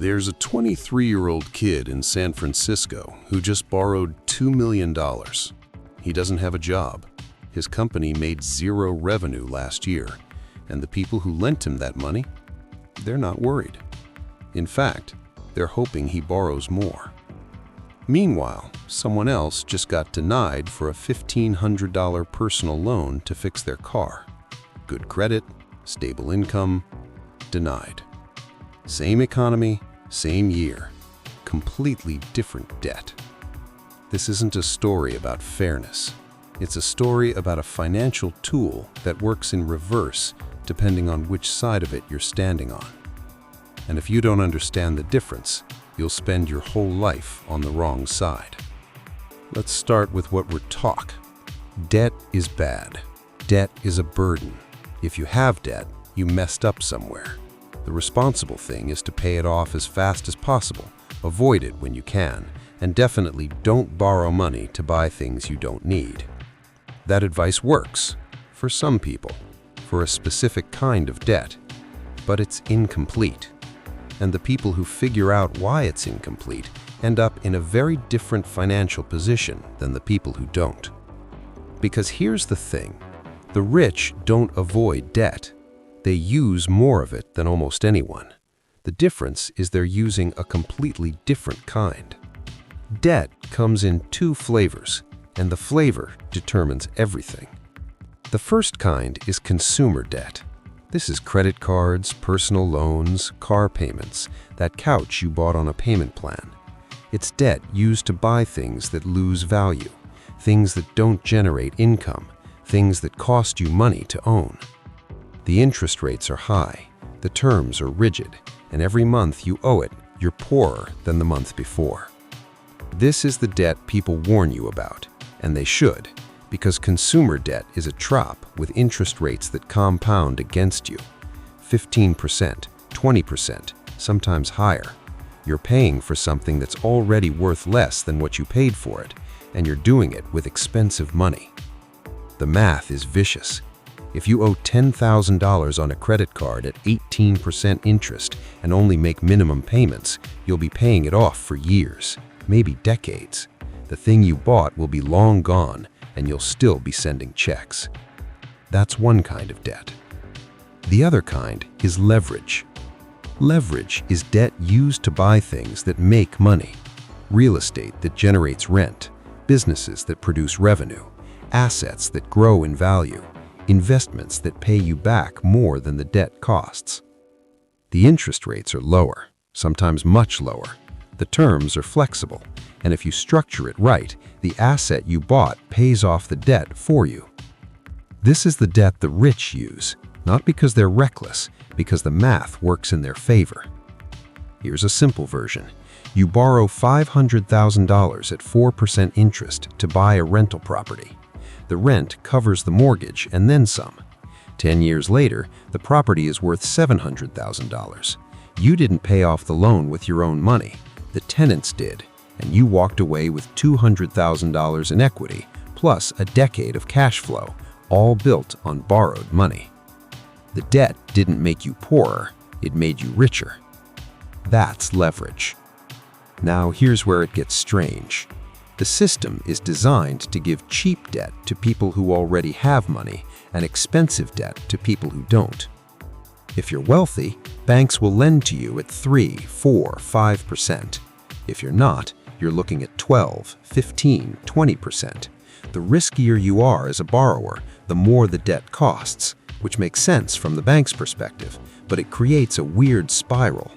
There's a 23-year-old kid in San Francisco who just borrowed $2 million. He doesn't have a job. His company made zero revenue last year, and the people who lent him that money, they're not worried. In fact, they're hoping he borrows more. Meanwhile, someone else just got denied for a $1,500 personal loan to fix their car. Good credit, stable income, denied. Same economy, same year, completely different debt. This isn't a story about fairness. It's a story about a financial tool that works in reverse depending on which side of it you're standing on. And if you don't understand the difference, you'll spend your whole life on the wrong side. Let's start with what we're taught. Debt is bad. Debt is a burden. If you have debt, you messed up somewhere. The responsible thing is to pay it off as fast as possible, avoid it when you can, and definitely don't borrow money to buy things you don't need. That advice works for some people, for a specific kind of debt, but it's incomplete. And the people who figure out why it's incomplete end up in a very different financial position than the people who don't. Because here's the thing, the rich don't avoid debt. They use more of it than almost anyone. The difference is they're using a completely different kind. Debt comes in two flavors, and the flavor determines everything. The first kind is consumer debt. This is credit cards, personal loans, car payments, that couch you bought on a payment plan. It's debt used to buy things that lose value, things that don't generate income, things that cost you money to own. The interest rates are high, the terms are rigid, and every month you owe it, you're poorer than the month before. This is the debt people warn you about, and they should, because consumer debt is a trap with interest rates that compound against you. 15%, 20%, sometimes higher. You're paying for something that's already worth less than what you paid for it, and you're doing it with expensive money. The math is vicious. If you owe $10,000 on a credit card at 18% interest and only make minimum payments, you'll be paying it off for years, maybe decades. The thing you bought will be long gone, and you'll still be sending checks. That's one kind of debt. The other kind is leverage. Leverage is debt used to buy things that make money, real estate that generates rent, businesses that produce revenue, assets that grow in value, investments that pay you back more than the debt costs. The interest rates are lower, sometimes much lower. The terms are flexible, and if you structure it right, the asset you bought pays off the debt for you. This is the debt the rich use, not because they're reckless, because the math works in their favor. Here's a simple version. You borrow $500,000 at 4% interest to buy a rental property. The rent covers the mortgage and then some. 10 years later, the property is worth $700,000. You didn't pay off the loan with your own money. The tenants did, and you walked away with $200,000 in equity, plus a decade of cash flow, all built on borrowed money. The debt didn't make you poorer, it made you richer. That's leverage. Now here's where it gets strange. The system is designed to give cheap debt to people who already have money and expensive debt to people who don't. If you're wealthy, banks will lend to you at 3, 4, 5%. If you're not, you're looking at 12, 15, 20%. The riskier you are as a borrower, the more the debt costs, which makes sense from the bank's perspective, but it creates a weird spiral.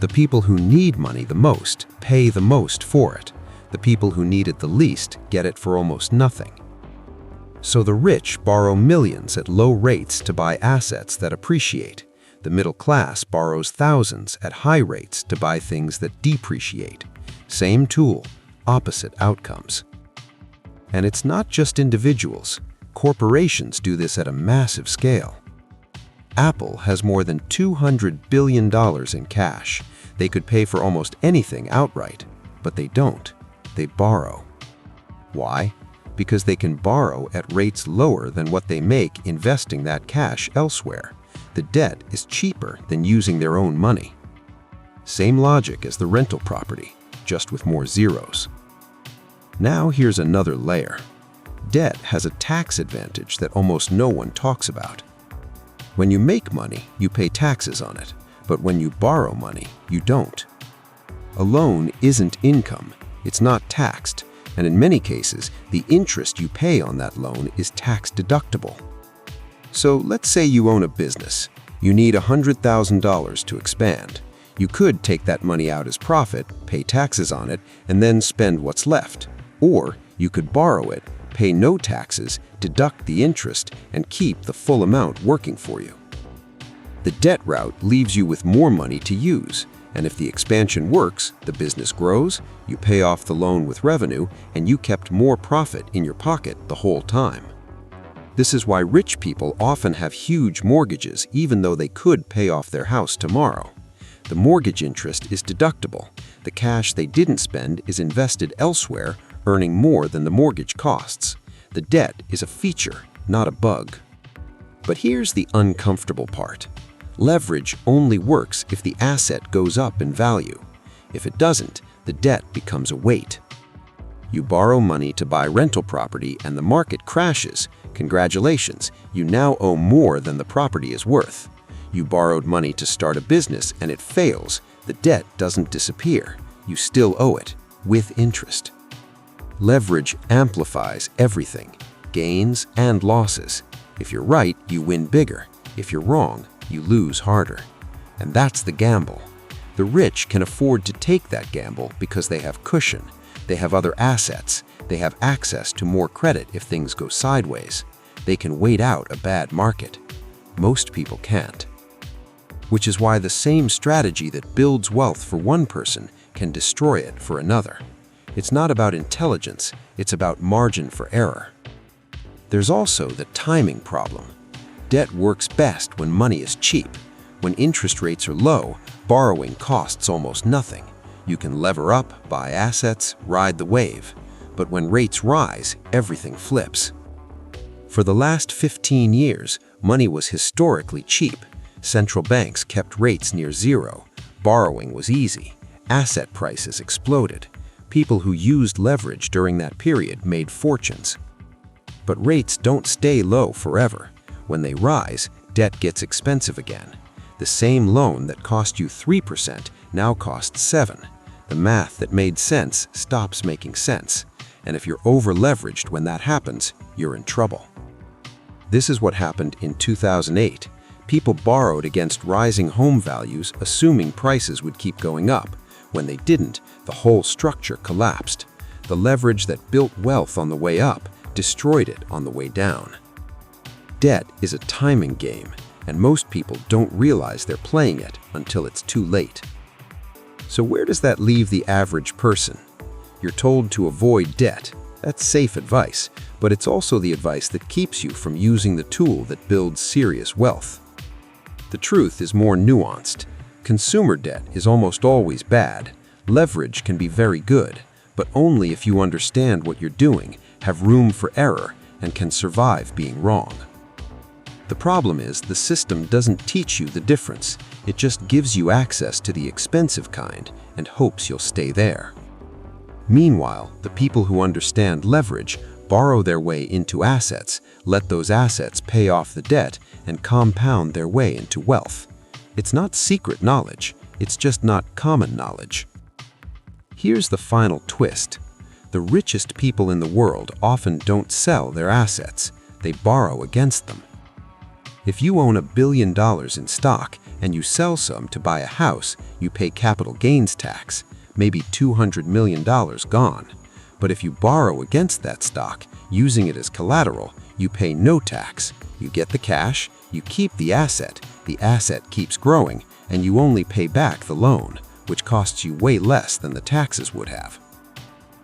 The people who need money the most pay the most for it. The people who need it the least get it for almost nothing. So the rich borrow millions at low rates to buy assets that appreciate. The middle class borrows thousands at high rates to buy things that depreciate. Same tool, opposite outcomes. And it's not just individuals. Corporations do this at a massive scale. Apple has more than $200 billion in cash. They could pay for almost anything outright, but they don't. They borrow. Why? Because they can borrow at rates lower than what they make investing that cash elsewhere. The debt is cheaper than using their own money. Same logic as the rental property, just with more zeros. Now here's another layer. Debt has a tax advantage that almost no one talks about. When you make money, you pay taxes on it, but when you borrow money, you don't. A loan isn't income, it's not taxed, and in many cases, the interest you pay on that loan is tax deductible. So let's say you own a business. You need $100,000 to expand. You could take that money out as profit, pay taxes on it, and then spend what's left. Or you could borrow it, pay no taxes, deduct the interest, and keep the full amount working for you. The debt route leaves you with more money to use, and if the expansion works, the business grows, you pay off the loan with revenue, and you kept more profit in your pocket the whole time. This is why rich people often have huge mortgages even though they could pay off their house tomorrow. The mortgage interest is deductible. The cash they didn't spend is invested elsewhere, earning more than the mortgage costs. The debt is a feature, not a bug. But here's the uncomfortable part. Leverage only works if the asset goes up in value. If it doesn't, the debt becomes a weight. You borrow money to buy rental property and the market crashes. Congratulations, you now owe more than the property is worth. You borrowed money to start a business and it fails. The debt doesn't disappear. You still owe it, with interest. Leverage amplifies everything, gains and losses. If you're right, you win bigger. If you're wrong, you lose harder. And that's the gamble. The rich can afford to take that gamble because they have cushion. They have other assets. They have access to more credit if things go sideways. They can wait out a bad market. Most people can't. Which is why the same strategy that builds wealth for one person can destroy it for another. It's not about intelligence, it's about margin for error. There's also the timing problem. Debt works best when money is cheap. When interest rates are low, borrowing costs almost nothing. You can lever up, buy assets, ride the wave. But when rates rise, everything flips. For the last 15 years, money was historically cheap. Central banks kept rates near zero. Borrowing was easy. Asset prices exploded. People who used leverage during that period made fortunes. But rates don't stay low forever. When they rise, debt gets expensive again. The same loan that cost you 3% now costs 7%. The math that made sense stops making sense. And if you're over-leveraged when that happens, you're in trouble. This is what happened in 2008. People borrowed against rising home values, assuming prices would keep going up. When they didn't, the whole structure collapsed. The leverage that built wealth on the way up destroyed it on the way down. Debt is a timing game, and most people don't realize they're playing it until it's too late. So where does that leave the average person? You're told to avoid debt. That's safe advice, but it's also the advice that keeps you from using the tool that builds serious wealth. The truth is more nuanced. Consumer debt is almost always bad. Leverage can be very good, but only if you understand what you're doing, have room for error, and can survive being wrong. The problem is the system doesn't teach you the difference. It just gives you access to the expensive kind and hopes you'll stay there. Meanwhile, the people who understand leverage borrow their way into assets, let those assets pay off the debt, and compound their way into wealth. It's not secret knowledge, it's just not common knowledge. Here's the final twist. The richest people in the world often don't sell their assets, they borrow against them. If you own $1 billion in stock and you sell some to buy a house, you pay capital gains tax, maybe $200 million gone. But if you borrow against that stock, using it as collateral, you pay no tax. You get the cash, you keep the asset keeps growing, and you only pay back the loan, which costs you way less than the taxes would have.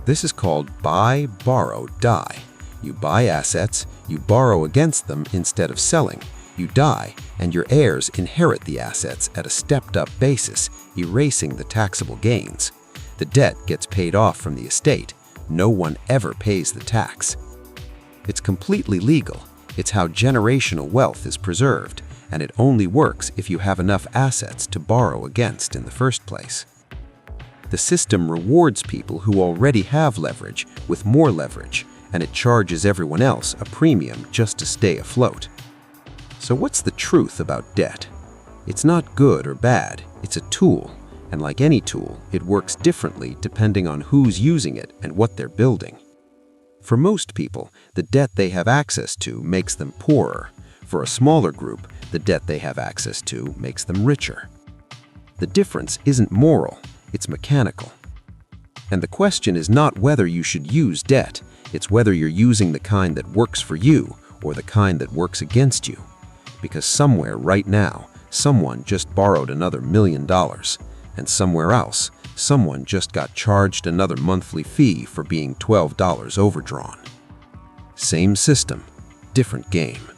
This is called buy, borrow, die. You buy assets, you borrow against them instead of selling. You die, and your heirs inherit the assets at a stepped-up basis, erasing the taxable gains. The debt gets paid off from the estate. No one ever pays the tax. It's completely legal. It's how generational wealth is preserved, and it only works if you have enough assets to borrow against in the first place. The system rewards people who already have leverage with more leverage, and it charges everyone else a premium just to stay afloat. So what's the truth about debt? It's not good or bad, it's a tool, and like any tool, it works differently depending on who's using it and what they're building. For most people, the debt they have access to makes them poorer. For a smaller group, the debt they have access to makes them richer. The difference isn't moral, it's mechanical. And the question is not whether you should use debt, it's whether you're using the kind that works for you or the kind that works against you. Because somewhere right now, someone just borrowed another $1 million, and somewhere else, someone just got charged another monthly fee for being $12 overdrawn. Same system, different game.